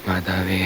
മാതാവേ,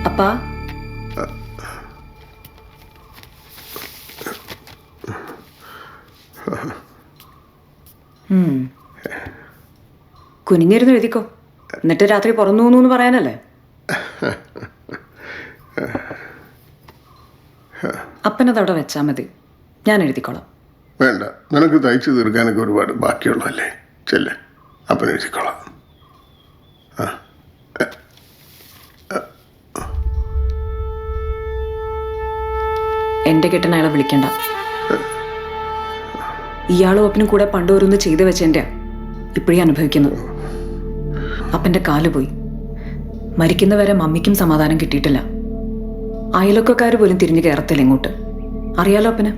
അപ്പാ, കുനിഞ്ഞിരുന്ന് എഴുതിക്കോ. എന്നിട്ട് രാത്രി പുറന്നു എന്ന് പറയാനല്ലേ? അപ്പനതവിടെ വെച്ചാ മതി, ഞാൻ എഴുതിക്കോളാം. വേണ്ട, നിനക്ക് തയ്ച്ചു തീർക്കാനൊക്കെ ഒരുപാട് ബാക്കിയുള്ളതല്ലേ. ചെല്ലേ, അപ്പൻ എഴുതിക്കോളാം. എന്റെ കെട്ടൻ അയാളെ വിളിക്കണ്ട. ഇയാളും അപ്പനും കൂടെ പണ്ട് ഓരോന്ന് ചെയ്തു വെച്ചെന്റെയാ ഇപ്പോഴേ അനുഭവിക്കുന്നത്. അപ്പന്റെ കാല് പോയി, മരിക്കുന്നവരെ മമ്മിക്കും സമാധാനം കിട്ടിയിട്ടില്ല. അയലൊക്കക്കാർ പോലും തിരിഞ്ഞു കയറത്തില്ല ഇങ്ങോട്ട്. അറിയാലോ അപ്പന്.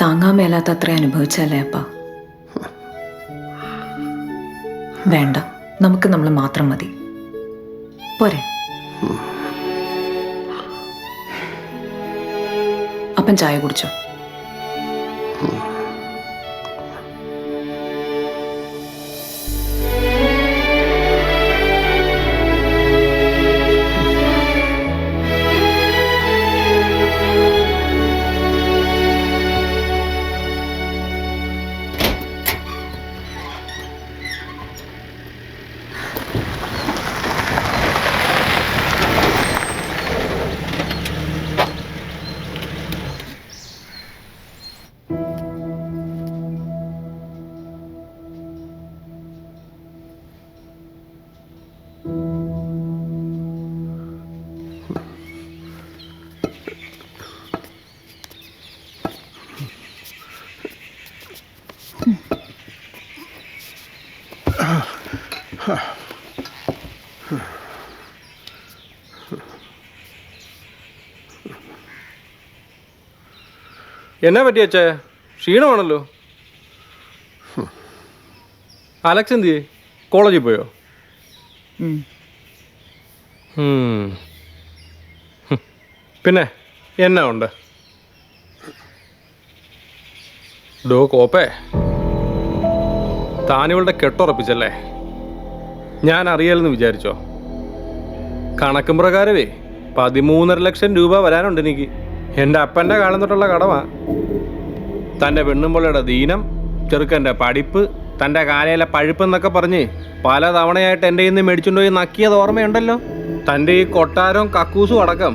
താങ്ങാൻ മേലാത്ത അത്ര അനുഭവിച്ചല്ലേ അപ്പ. വേണ്ട, നമുക്ക് നമ്മൾ മാത്രം മതി, പോരെ? അപ്പൻ ചായ കുടിച്ചോ? എന്നാ പറ്റി അച്ഛാ? ക്ഷീണമാണല്ലോ. അലക്സ് എന്ത് ചെയ്യേ? കോളേജിൽ പോയോ? പിന്നെ എന്നാ ഉണ്ട്? ഡോ കോപ്പേ, താനിവളുടെ കെട്ടുറപ്പിച്ചല്ലേ? ഞാൻ അറിയാലെന്ന് വിചാരിച്ചോ? കണക്കും പ്രകാരമേ 13.5 ലക്ഷം രൂപ വരാനുണ്ട് എനിക്ക്. എൻ്റെ അപ്പൻ്റെ കാലം തൊട്ടുള്ള കടമാ. തൻ്റെ പെണ്ണുമ്പളയുടെ ദീനം, ചെറുക്കൻ്റെ പഠിപ്പ്, തൻ്റെ കാലയിലെ പഴുപ്പെന്നൊക്കെ പറഞ്ഞ് പല തവണയായിട്ട് എൻ്റെ കയ്യിൽ നിന്ന് മേടിച്ചുകൊണ്ടുപോയി നക്കിയത് ഓർമ്മയുണ്ടല്ലോ. തൻ്റെ ഈ കൊട്ടാരവും കക്കൂസും അടക്കം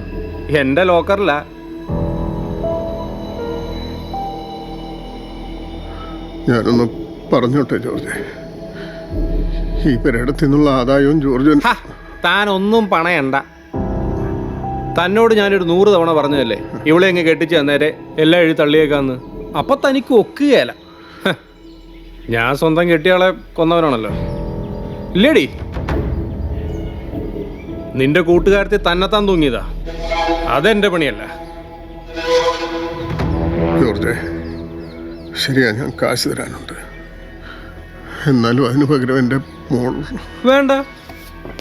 എൻ്റെ ലോക്കറില. ഞാനൊന്ന് പറഞ്ഞോട്ടെ ജോർജ്, ഈ പെരയിടത്തു നിന്നുള്ള ആദായവും ജോർജ്. താൻ ഒന്നും പണയണ്ട. തന്നോട് ഞാനൊരു 100 തവണ പറഞ്ഞതല്ലേ ഇവിടെ എങ്ങ് കെട്ടിച്ച് തന്നേരെ എല്ലാം എഴുതി തള്ളിയേക്കാന്ന്. അപ്പൊ തനിക്ക് ഒക്കുകയല്ല. ഞാൻ സ്വന്തം കെട്ടിയാളെ കൊന്നവനാണല്ലോ, ഇല്ലേടി? നിന്റെ കൂട്ടുകാരത്തിൽ തന്നെത്താൻ തൂങ്ങിയതാ, അതെന്റെ പണിയല്ല. ജോർജ്, ശരിയാ, ഞാൻ കാശ് തരാനുണ്ട്. എന്നാലും അതിന് പകരം എൻ്റെ മോൾ. വേണ്ട,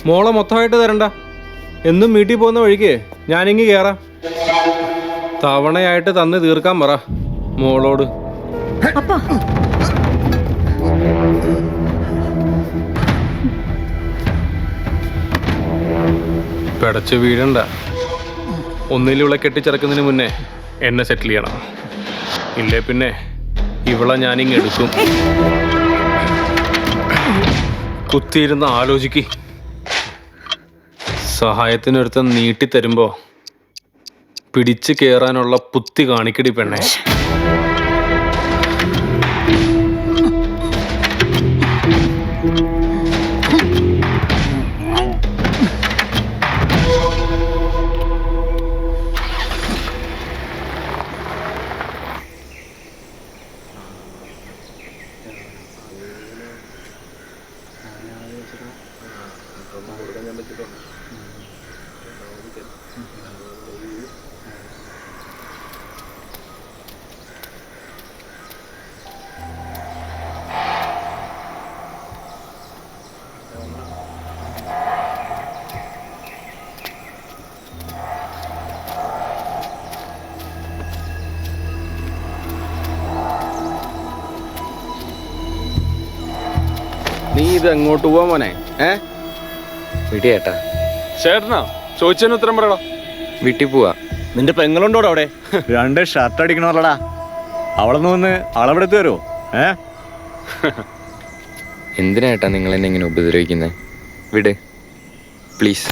മോളെ മൊത്തമായിട്ട് തരണ്ട. എന്നും വീട്ടിൽ പോകുന്ന വഴിക്ക് ഞാനിങ്ങ് കയറാം. തവണയായിട്ട് തന്ന് തീർക്കാൻ പറ മോളോട്. അപ്പാ, പിടച്ച് വീഴണ്ട. ഒന്നിലുള്ള കെട്ടിച്ചിറക്കുന്നതിന് മുന്നേ എന്നെ സെറ്റിൽ ചെയ്യണം. ഇല്ലേ പിന്നെ ഇവളെ ഞാനിങ്ങ് എടുക്കും. കുത്തിയിരുന്ന് ആലോചിക്ക്. സഹായത്തിനൊരുത്തൻ നീട്ടിത്തരുമ്പോ പിടിച്ചു കയറാനുള്ള പുത്തി കാണിക്കടി പെണ്ണെ. നീ ഇത് എങ്ങോട്ട് പോവാ മോനെ? വിടിയേട്ടാ. ചേട്ടനാ ചോദിച്ചതിന് ഉത്തരം പറയടാ. വീട്ടിൽ പോവാ. നിന്റെ പെങ്ങളുണ്ടോടാ അവിടെ? 2 ഷർട്ട് അടിക്കണമല്ലടാ. അവളെ ഒന്ന് അളവെടുത്ത് തരുമോ? എന്തിനാ ഏട്ടാ നിങ്ങൾ എന്നെ ഇങ്ങനെ ഉപദ്രവിക്കുന്നത്? വിട് പ്ലീസ്.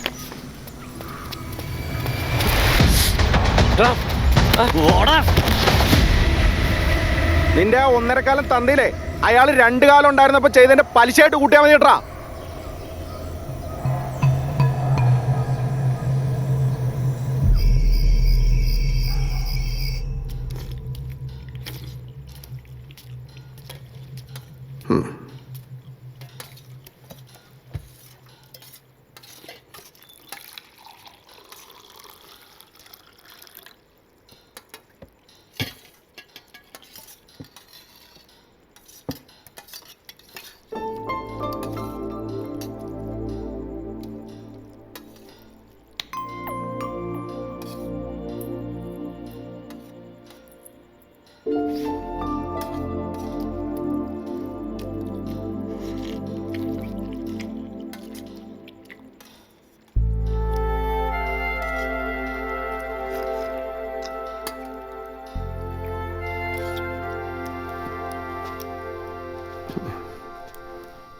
നിന്റെ ആ 1.5 കാലം തന്തയില്ലേ അയാൾ 2 കാലം ഉണ്ടായിരുന്നപ്പോ ചെയ്തതിന്റെ പലിശയായിട്ട് കൂട്ടിയാൽ മതി കേട്ടാ.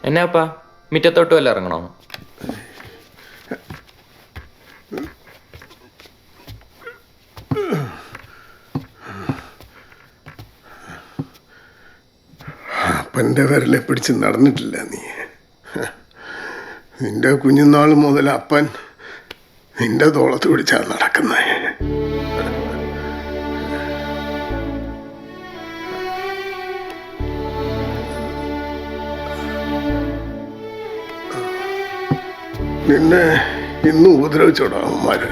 എന്നാപ്പാ മുറ്റത്തോട്ട് വല്ല ഇറങ്ങണോ? അപ്പൻ്റെ വിരലെ പിടിച്ച് നടന്നിട്ടില്ല നീ. നിന്റെ കുഞ്ഞുനാൾ മുതൽ അപ്പൻ നിന്റെ തോളത്ത് പിടിച്ചാണ് നടക്കുന്നത്. നിന്നെ ഇന്നും ഉപദ്രവിച്ചോടാ അവന്മാര്.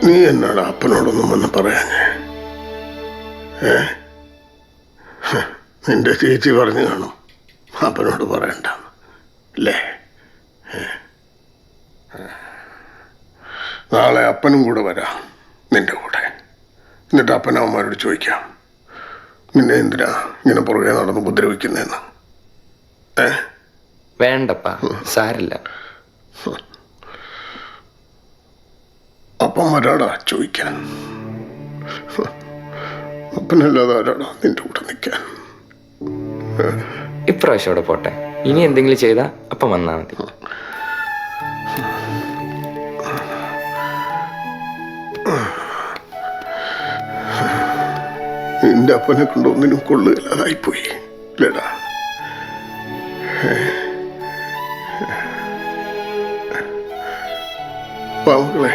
നീ എന്നാണ് അപ്പനോടൊന്നും വന്ന് പറയാഞ്ഞേ? നിന്റെ ചേച്ചി പറഞ്ഞു കാണും അപ്പനോട് പറയണ്ട അല്ലേ? നാളെ അപ്പനും കൂടെ വരാം നിന്റെ കൂടെ. എന്നിട്ട് അപ്പനവന്മാരോട് ചോദിക്കാം നിന്നെ എന്തിനാ ഇങ്ങനെ പുറകെ നടന്ന് ഉപദ്രവിക്കുന്നതെന്ന്. വേണ്ടപ്പാ, സാരില്ല. അപ്പം വരാടാ ചോദിക്കാൻ. അപ്പനല്ലാതെ ആരാടാ നിന്റെ കൂടെ നിൽക്കാൻ? ഇപ്രാവശ്യം അവിടെ പോട്ടെ. ഇനി എന്തെങ്കിലും ചെയ്താൽ അപ്പം വന്നാൽ മതി. നിന്റെ അപ്പനെ കൊണ്ടൊന്നിനും കൊള്ളുകയില്ലാതായിപ്പോയി അല്ലേടാ? പാവങ്ങളെ